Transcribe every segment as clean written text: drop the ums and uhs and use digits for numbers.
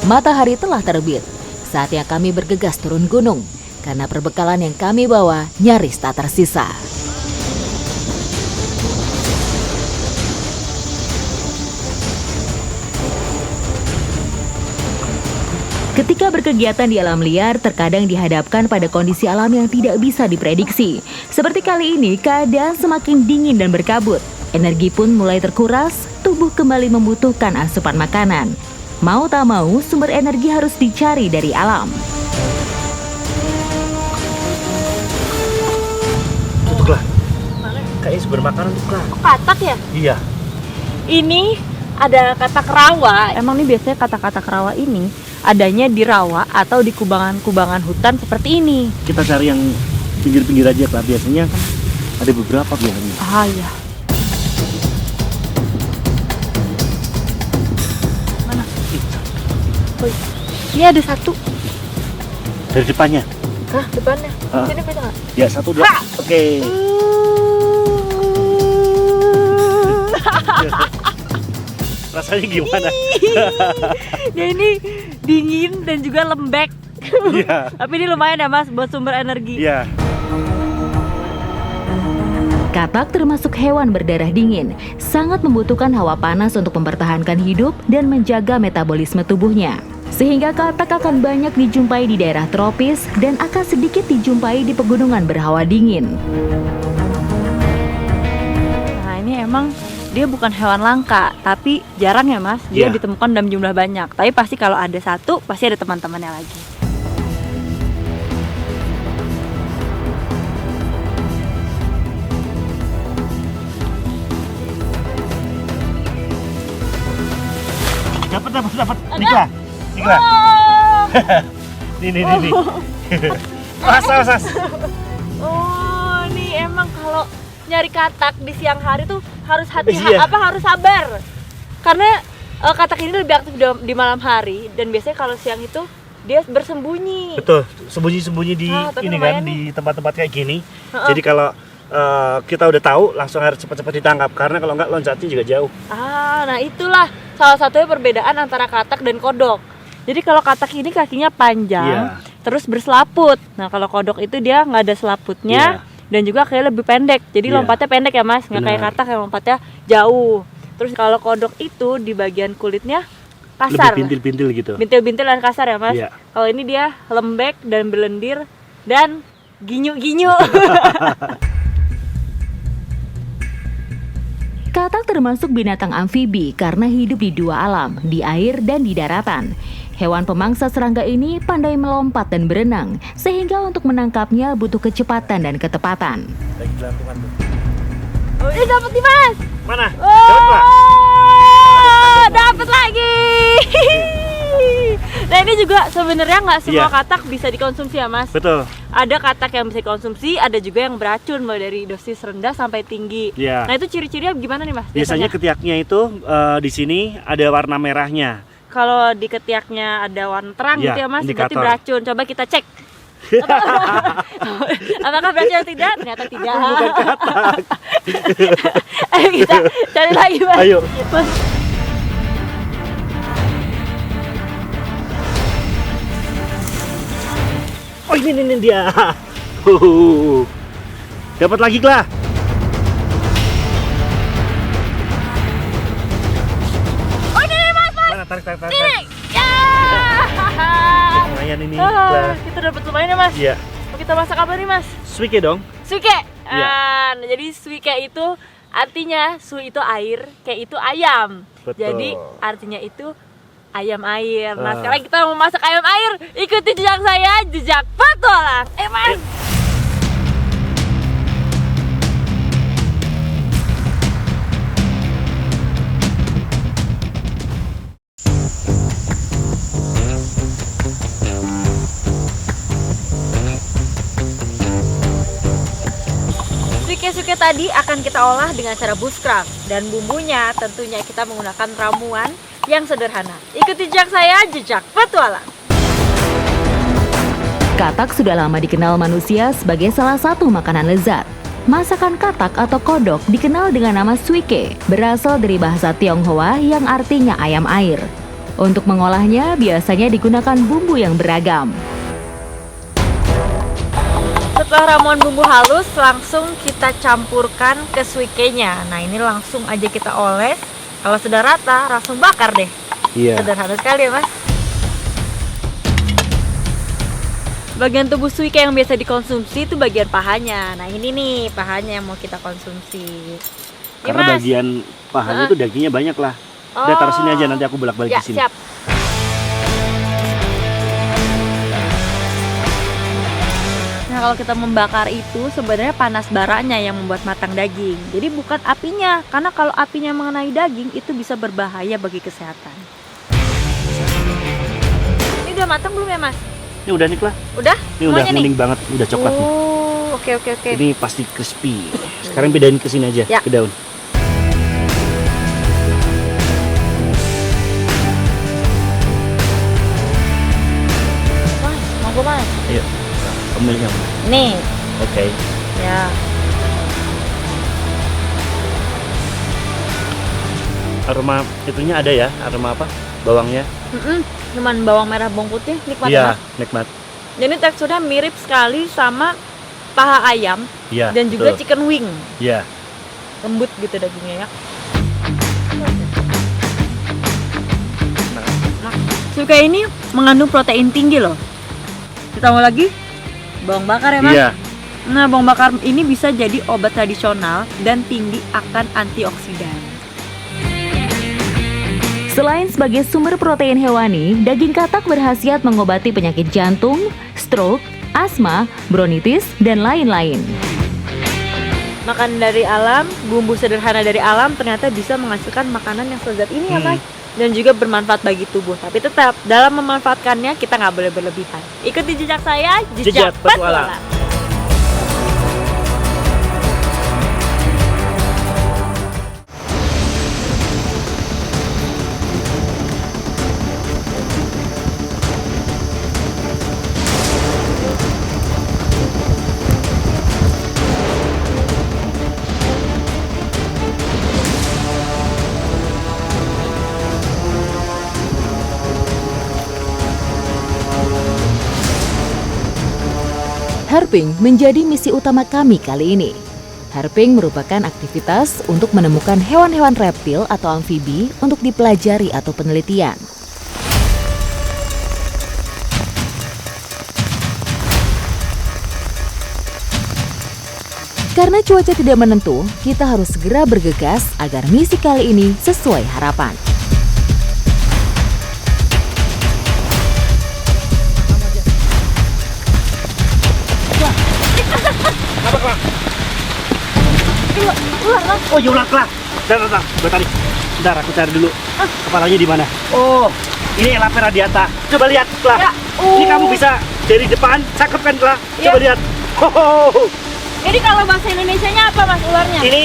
Matahari telah terbit. Saatnya kami bergegas turun gunung, karena perbekalan yang kami bawa nyaris tak tersisa. Ketika berkegiatan di alam liar, terkadang dihadapkan pada kondisi alam yang tidak bisa diprediksi. Seperti kali ini, keadaan semakin dingin dan berkabut. Energi pun mulai terkuras, tubuh kembali membutuhkan asupan makanan. Mau tak mau, sumber energi harus dicari dari alam. Tuh, Kla. Kayaknya sumber makanan tuh, Kla. Katak ya? Iya. Ini ada katak rawa. Emang nih biasanya kata-kata rawa ini adanya di rawa atau di kubangan-kubangan hutan seperti ini. Kita cari yang pinggir-pinggir aja, Kla. Biasanya kan ada beberapa biasanya. Ah iya. Mana? Oh, ini ada satu. Dari depannya. Hah, depannya? Ah. Sini bisa nggak? Ya, satu, dua. Oke. Rasanya gimana? Dia ini dingin dan juga lembek. Iya. Tapi ini lumayan ya Mas buat sumber energi. Iya. Katak termasuk hewan berdarah dingin, sangat membutuhkan hawa panas untuk mempertahankan hidup dan menjaga metabolisme tubuhnya. Sehingga katak akan banyak dijumpai di daerah tropis dan akan sedikit dijumpai di pegunungan berhawa dingin. Nah ini emang dia bukan hewan langka, tapi jarang ya Mas, dia Iya. ditemukan dalam jumlah banyak. Tapi pasti kalau ada satu, pasti ada teman-temannya lagi. Dapat. Nikla. Nikla. Nih. Mas. Oh, ini emang kalau nyari katak di siang hari tuh harus Iya. harus sabar. Karena katak ini lebih aktif di malam hari dan biasanya kalau siang itu dia bersembunyi. Betul, sembunyi-sembunyi di tapi ini lumayan kan, nih. di tempat-tempat kayak gini. Jadi kalau kita udah tahu, langsung harus cepat-cepat ditangkap. Karena kalau nggak loncatnya juga jauh. Nah itulah salah satunya perbedaan antara katak dan kodok. Jadi kalau katak ini kakinya panjang, terus berselaput. Nah kalau kodok itu dia nggak ada selaputnya dan juga kayak lebih pendek. Jadi lompatnya pendek ya Mas, nggak kayak katak yang lompatnya jauh. Terus kalau kodok itu di bagian kulitnya kasar, Lebih bintil-bintil gitu. bintil-bintil dan kasar ya Mas. Iya. Kalau ini dia lembek dan berlendir dan ginyu-ginyu. Katak termasuk binatang amfibi karena hidup di dua alam, di air dan di daratan. Hewan pemangsa serangga ini pandai melompat dan berenang, sehingga untuk menangkapnya butuh kecepatan dan ketepatan. Lagi gelantungan tuh. Oh, ini dapat nih Mas. Mana? Dapat Oh, nggak? dapat lagi. Nah ini juga sebenarnya nggak semua Iya. katak bisa dikonsumsi ya Mas. Betul. Ada katak yang bisa dikonsumsi, ada juga yang beracun mulai dari dosis rendah sampai tinggi. Iya. Nah itu ciri-cirinya gimana nih Mas? Biasanya ketiaknya itu di sini ada warna merahnya. kalau di ketiaknya ada warna terang Iya, gitu ya Mas, berarti indikator. beracun. Coba kita cek. Apakah beracun atau tidak? Ternyata tidak. Bukan katak. Ayo kita cari lagi Mas. Ayo. Mas. Oh ini dia. Dapat lagi lah. Oh ini nih Mas, Mas. Mana tarik. Ini. Ya. Lumayan ini. Kita dapat lumayan ya Mas. Iya. Mau kita masak apa nih Mas? Suike dong. Suike. Iya. Nah, jadi suike itu artinya su itu air, ke itu ayam. Betul. Jadi artinya itu ayam air. Nah, Ah. sekarang kita mau masak ayam air. Ikuti jejak saya, jejak petualang. Mas. Suike-suike tadi akan kita olah dengan cara buskrang dan bumbunya tentunya kita menggunakan ramuan yang sederhana. Ikuti jejak saya, jejak petualang. Katak sudah lama dikenal manusia sebagai salah satu makanan lezat. Masakan katak atau kodok dikenal dengan nama suike, berasal dari bahasa Tionghoa yang artinya ayam air. Untuk mengolahnya biasanya digunakan bumbu yang beragam. Setelah ramuan bumbu halus, langsung kita campurkan ke suikenya. Nah, ini langsung aja kita oles. Kalau sudah rata, langsung bakar deh. Iya. Sederhana sekali ya, Mas. Bagian tubuh suike yang biasa dikonsumsi itu bagian pahanya. Nah, ini nih pahanya yang mau kita konsumsi. Nih, Karena Mas. bagian pahanya itu dagingnya banyak lah. Udah taruh sini aja, nanti aku bolak-balik Ya, di sini. siap. Nah, kalau kita membakar itu sebenarnya panas baranya yang membuat matang daging. Jadi bukan apinya, karena kalau apinya mengenai daging itu bisa berbahaya bagi kesehatan. Ini udah matang belum ya, Mas? Ini udah nih lah. Udah? Ini udah Semuanya kuning banget, udah coklat nih. Oh, oke. Ini pasti crispy. Sekarang bedain ke sini aja, Ya. ke daun. Mas, monggo Mas. Ayo, pemiliknya. Nih, Oke. ya. Aroma itunya ada ya, aroma apa? Bawangnya. Cuman bawang merah, bawang putih, nikmat Iya, banget. nikmat. Jadi teksturnya mirip sekali sama paha ayam Iya. dan juga betul. chicken wing. Iya. Lembut gitu dagingnya ya. Nah, suka ini mengandung protein tinggi loh. Ditambah lagi bawang bakar ya, Mas. Iya. Nah, bawang bakar ini bisa jadi obat tradisional dan tinggi akan antioksidan. Selain sebagai sumber protein hewani, daging katak berkhasiat mengobati penyakit jantung, stroke, asma, bronkitis, dan lain-lain. Makan dari alam, bumbu sederhana dari alam ternyata bisa menghasilkan makanan yang selezat ini ya, Mas. Dan juga bermanfaat bagi tubuh. Tapi tetap dalam memanfaatkannya kita nggak boleh berlebihan. Ikuti jejak saya, Jejak Petualang. Herping menjadi misi utama kami kali ini. Herping merupakan aktivitas untuk menemukan hewan-hewan reptil atau amfibi untuk dipelajari atau penelitian. Karena cuaca tidak menentu, kita harus segera bergegas agar misi kali ini sesuai harapan. Apa, Kak? Ular, Mas. Oh, ya ular, Kak. Bentar, gue tarik. Bentar, aku cari dulu. Kepalanya di mana? Oh, ini Elape radiata. Coba lihat, Kak. Ya, Ini kamu bisa dari depan, cakep kan, Kak? Coba Ya. lihat. Ho. Ini kalau bahasa Indonesianya apa, Mas, ularnya? Ini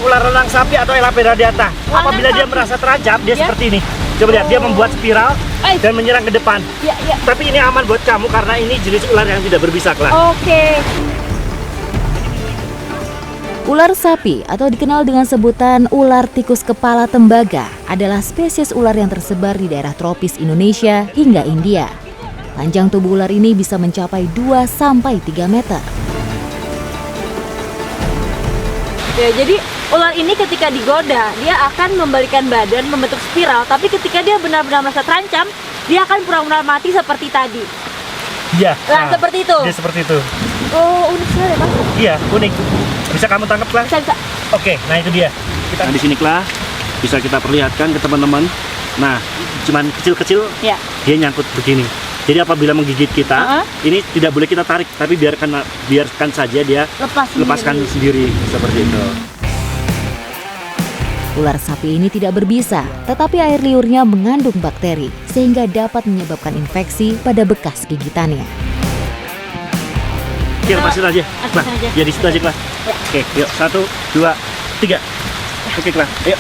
ular renang sapi atau Elape radiata. Renang Apabila dia sapi. merasa terancam, dia Ya. seperti ini. Coba lihat, dia membuat spiral Eh. dan menyerang ke depan. Ya. Tapi ini aman buat kamu karena ini jenis ular yang tidak berbisa, Kak. Oke. Ular sapi atau dikenal dengan sebutan ular tikus kepala tembaga adalah spesies ular yang tersebar di daerah tropis Indonesia hingga India. Panjang tubuh ular ini bisa mencapai 2-3 meter. Ya, jadi ular ini ketika digoda, dia akan membalikan badan membentuk spiral, tapi ketika dia benar-benar merasa terancam, dia akan pura-pura mati seperti tadi. Iya. Nah, seperti itu. Dia seperti itu. Oh, unik sekali ya, Mas. Iya, unik. Bisa kamu tangkap, Kak? Bisa. Oke, nah itu dia. Kita di sini, Kak. Bisa kita perlihatkan ke teman-teman. Nah, cuman kecil-kecil, Ya. dia nyangkut begini. Jadi apabila menggigit kita, ini tidak boleh kita tarik, tapi biarkan saja dia lepaskan sendiri seperti itu. Ular sapi ini tidak berbisa, tetapi air liurnya mengandung bakteri sehingga dapat menyebabkan infeksi pada bekas gigitannya. Oke, lepasin aja. Lepasin Kak, aja. ya di situ aja, Kak. Ya. Oke, yuk. 1, 2, 3. Oke, Kak. Ayo.